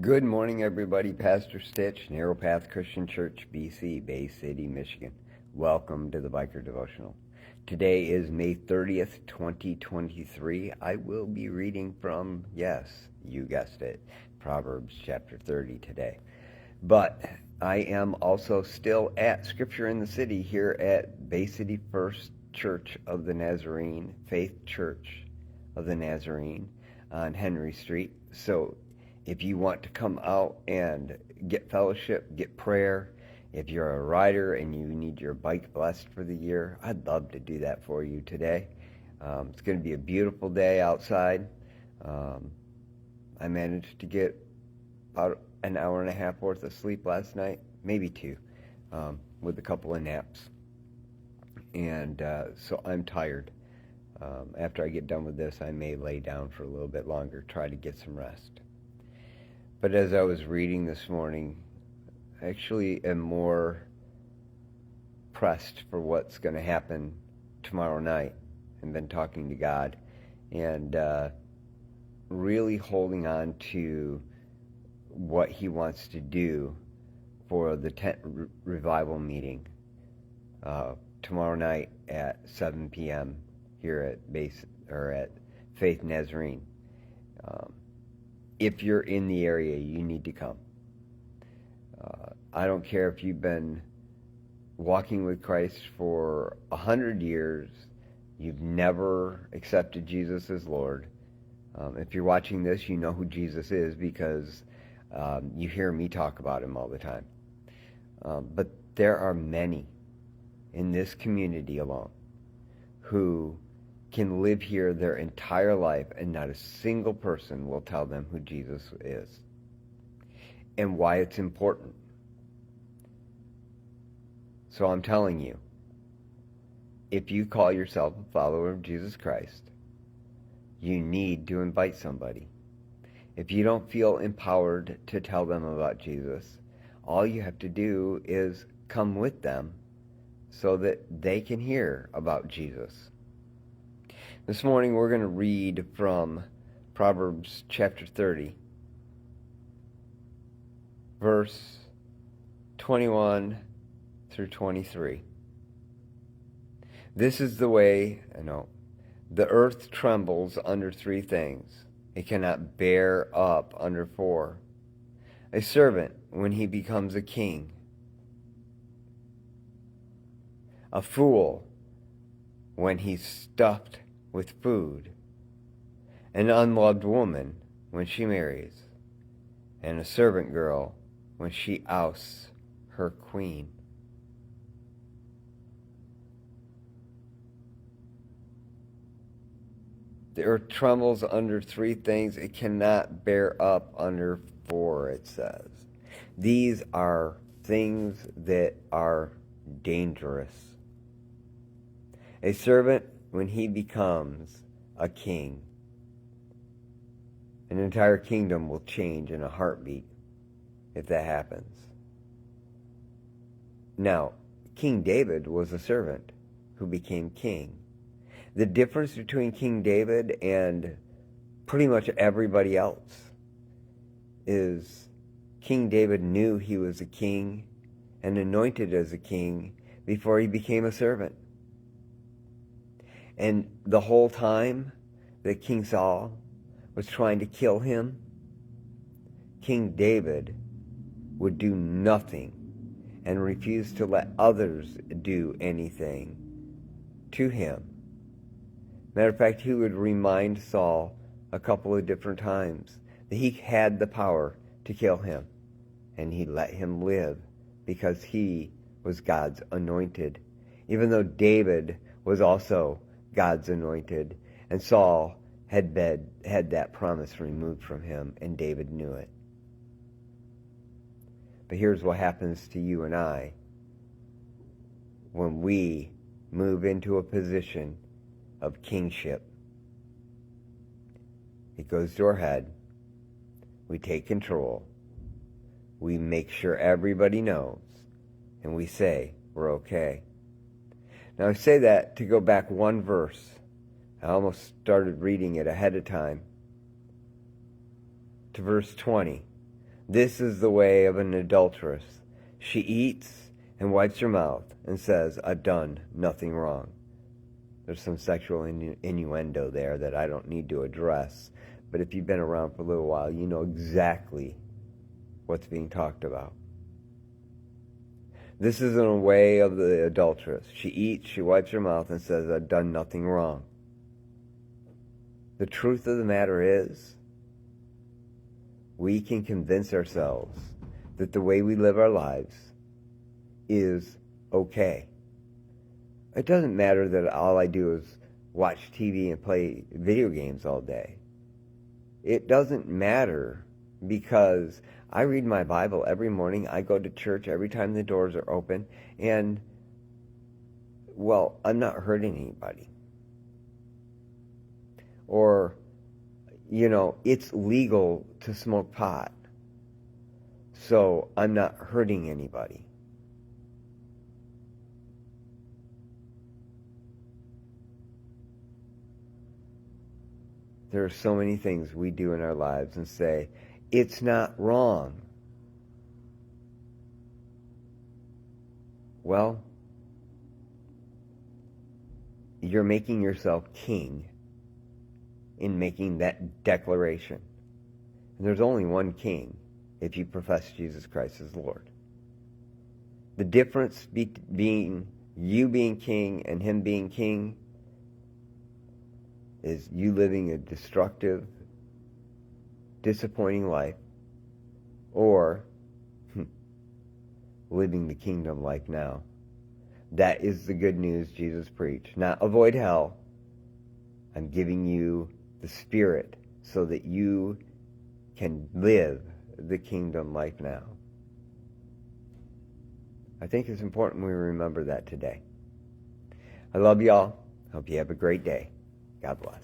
Good morning, everybody. Pastor Stitch, Narrow Path Christian Church, BC, Bay City, Michigan. Welcome to the Biker Devotional. Today is May 30th, 2023. I will be reading from, yes, you guessed it, Proverbs chapter 30 today. But I am also still at Scripture in the City here at Bay City First Church of the Nazarene, Faith Church of the Nazarene on Henry Street. So if you want to come out and get fellowship, get prayer, if you're a rider and you need your bike blessed for the year, I'd love to do that for you today. It's going to be a beautiful day outside. I managed to get about an hour and a half worth of sleep last night, maybe two, with a couple of naps. And so I'm tired. After I get done with this, I may lay down for a little bit longer, try to get some rest. But as I was reading this morning, I actually am more pressed for what's going to happen tomorrow night, and been talking to God and really holding on to what He wants to do for the tent revival meeting tomorrow night at 7 p.m. here at Faith Nazarene. If you're in the area, you need to come. I don't care if you've been walking with Christ for 100 years, you've never accepted Jesus as Lord. If you're watching this, you know who Jesus is because you hear me talk about Him all the time. But there are many in this community alone who can live here their entire life and not a single person will tell them who Jesus is and why it's important. So I'm telling you, if you call yourself a follower of Jesus Christ, you need to invite somebody. If you don't feel empowered to tell them about Jesus, all you have to do is come with them so that they can hear about Jesus. This morning we're going to read from Proverbs chapter 30, verse 21 through 23. This is the way, the earth trembles under three things. It cannot bear up under four. A servant when he becomes a king. A fool when he's stuffed with food, an unloved woman when she marries, and a servant girl when she ousts her queen. The earth trembles under three things. It cannot bear up under four, it says. These are things that are dangerous. A servant when he becomes a king. An entire kingdom will change in a heartbeat if that happens. Now, King David was a servant who became king. The difference between King David and pretty much everybody else is King David knew he was a king and anointed as a king before he became a servant. And the whole time that King Saul was trying to kill him, King David would do nothing and refuse to let others do anything to him. Matter of fact, he would remind Saul a couple of different times that he had the power to kill him, and he let him live because he was God's anointed, even though David was also God's anointed, and Saul had that promise removed from him, and David knew it. But here's what happens to you and I when we move into a position of kingship. It goes to our head. We take control. We make sure everybody knows, and we say we're okay. Now I say that to go back one verse. I almost started reading it ahead of time. To verse 20. This is the way of an adulteress. She eats and wipes her mouth and says, I've done nothing wrong. There's some sexual innuendo there that I don't need to address. But if you've been around for a little while, you know exactly what's being talked about. This is in a way of the adulteress. She eats, she wipes her mouth and says, I've done nothing wrong. The truth of the matter is, we can convince ourselves that the way we live our lives is okay. It doesn't matter that all I do is watch TV and play video games all day. It doesn't matter because I read my Bible every morning. I go to church every time the doors are open. And, well, I'm not hurting anybody. Or, you know, it's legal to smoke pot. So I'm not hurting anybody. There are so many things we do in our lives and say, it's not wrong. Well, you're making yourself king in making that declaration. And there's only one king if you profess Jesus Christ as Lord. The difference between you being king and him being king is you living a destructive, disappointing life, or living the kingdom life now. That is the good news Jesus preached. Not avoid hell. I'm giving you the Spirit so that you can live the kingdom life now. I think it's important we remember that today. I love y'all. Hope you have a great day. God bless.